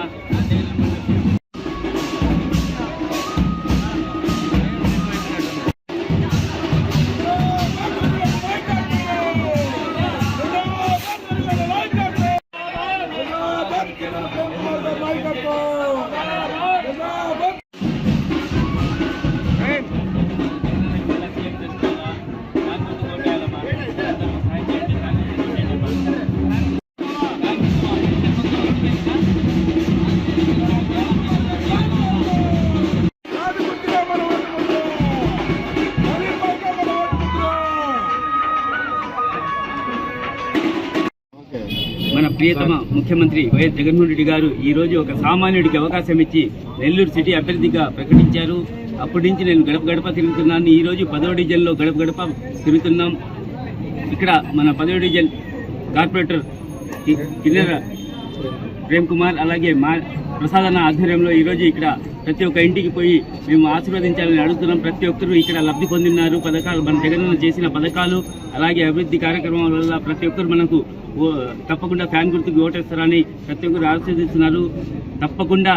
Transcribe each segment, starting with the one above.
మన ప్రియతమ ముఖ్యమంత్రి వైఎస్ జగన్మోహన్ రెడ్డి గారు ఈ రోజు ఒక సామాన్యుడికి అవకాశం ఇచ్చి నెల్లూరు సిటీ అభ్యర్థిగా ప్రకటించారు. అప్పటి నుంచి నేను గడప గడప తిరుగుతున్నాను. ఈ రోజు 10వ డివిజన్లో గడప గడప తిరుగుతున్నాం. ఇక్కడ మన 10వ డివిజన్ కార్పొరేటర్ కిన్నెర ప్రేమ్ కుమార్ అలాగే మా ప్రసాదన్న ఆధ్వర్యంలో ఈరోజు ఇక్కడ ప్రతి ఒక్క ఇంటికి పోయి మేము ఆశీర్వదించాలని అడుగుతున్నాం. ప్రతి ఒక్కరూ ఇక్కడ లబ్ధి పొందినారు. పథకాలు మన జగనన్న చేసిన పథకాలు అలాగే అభివృద్ధి కార్యక్రమాల వల్ల ప్రతి ఒక్కరు మనకు తప్పకుండా ఫ్యాన్ గుర్తుకు ఓటేస్తారని ప్రతి ఒక్కరు ఆశీర్వదిస్తున్నారు. తప్పకుండా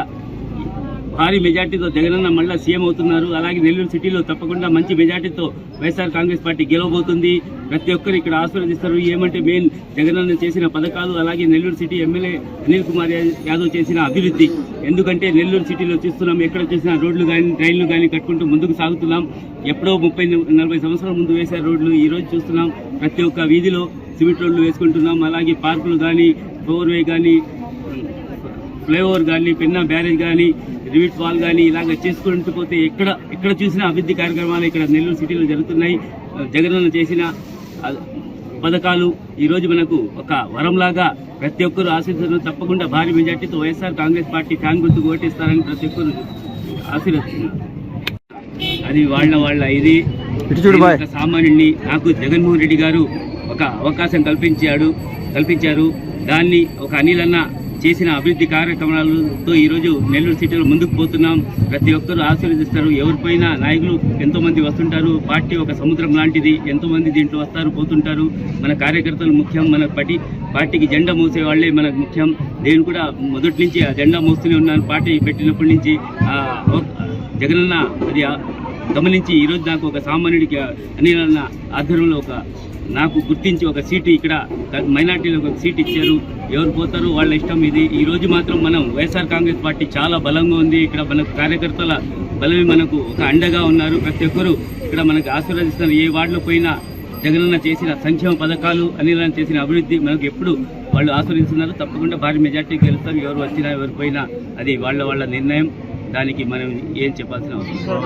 భారీ మెజార్టీతో జగనన్న మళ్ళా సీఎం అవుతున్నారు. అలాగే నెల్లూరు సిటీలో తప్పకుండా మంచి మెజార్టీతో వైఎస్ఆర్ కాంగ్రెస్ పార్టీ గెలవబోతుంది. ప్రతి ఒక్కరు ఇక్కడ ఆశీర్వదిస్తారు. ఏమంటే మెయిన్ జగనన్న చేసిన పథకాలు అలాగే నెల్లూరు సిటీ ఎమ్మెల్యే అనిల్ కుమార్ యాదవ్ చేసిన అభివృద్ధి. ఎందుకంటే నెల్లూరు సిటీలో చూస్తున్నాం, ఎక్కడ చూసినా రోడ్లు కానీ ట్రైన్లు కానీ కట్టుకుంటూ ముందుకు సాగుతున్నాం. ఎప్పుడో 30-40 సంవత్సరాల ముందు వేసే రోడ్లు ఈ రోజు చూస్తున్నాం. ప్రతి ఒక్క వీధిలో సిమెంట్ రోడ్లు వేసుకుంటున్నాం. అలాగే పార్కులు కానీ, ఓవర్ వే కానీ, ఫ్లైఓవర్ కానీ, పెన్నా బ్యారేజ్ కానీ, రివిట్ వాల్ కానీ ఇలాగ చేసుకుంటూ పోతే ఎక్కడ చూసినా అభివృద్ధి కార్యక్రమాలు ఇక్కడ నెల్లూరు సిటీలో జరుగుతున్నాయి. జగనన్న చేసిన పథకాలు ఈరోజు మనకు ఒక వరంలాగా ప్రతి ఒక్కరు ఆశీర్వదిస్తున్నారు. తప్పకుండా భారీ మెజార్టీతో వైఎస్ఆర్ కాంగ్రెస్ పార్టీ ఫ్యాన్ గుర్తుకు ఓటేస్తారని ప్రతి ఒక్కరు ఆశీర్వదిస్తున్నారు. అది వాళ్ళ ఇది సామాన్యుడిని నాకు జగన్మోహన్ రెడ్డి గారు ఒక అవకాశం కల్పించారు. దాన్ని ఒక అనిల్ అన్న చేసిన అభివృద్ధి కార్యక్రమాలతో ఈరోజు నెల్లూరు సిటీలో ముందుకు పోతున్నాం. ప్రతి ఒక్కరూ ఆశీర్వదిస్తారు. ఎవరిపైనా నాయకులు ఎంతోమంది వస్తుంటారు. పార్టీ ఒక సముద్రం లాంటిది. ఎంతోమంది దీంట్లో వస్తారు పోతుంటారు. మన కార్యకర్తలు ముఖ్యం. మన పార్టీకి జెండా మోసే వాళ్లే మనకు ముఖ్యం. నేను కూడా మొదటి నుంచి ఆ జెండా మోస్తూనే ఉన్నాను. పార్టీ పెట్టినప్పటి నుంచి జగనన్న అది గమనించి ఈరోజు నాకు ఒక సామాన్యుడికి అనిల్ అన్న ఆధ్వర్యంలో నాకు గుర్తించి ఒక సీటు ఇక్కడ మైనార్టీలో ఒక సీట్ ఇచ్చారు. ఎవరు పోతారో వాళ్ళ ఇష్టం. ఇది ఈ రోజు మాత్రం మనం వైఎస్ఆర్ కాంగ్రెస్ పార్టీ చాలా బలంగా ఉంది. ఇక్కడ మనకు కార్యకర్తల బలమే మనకు ఒక అండగా ఉన్నారు. ప్రతి ఒక్కరూ ఇక్కడ మనకు ఆశీర్వదిస్తున్నారు. ఏ వార్డులో పోయినా జగనన్న చేసిన సంక్షేమ పథకాలు, అనిల్ అన్న చేసిన అభివృద్ధి మనకు ఎప్పుడు వాళ్ళు ఆశీర్వదిస్తున్నారు. తప్పకుండా భారీ మెజార్టీ గెలుస్తారు. ఎవరు వచ్చినా ఎవరు పోయినా అది వాళ్ళ నిర్ణయం. దానికి మనం ఏం చెప్పాల్సిన అవసరం.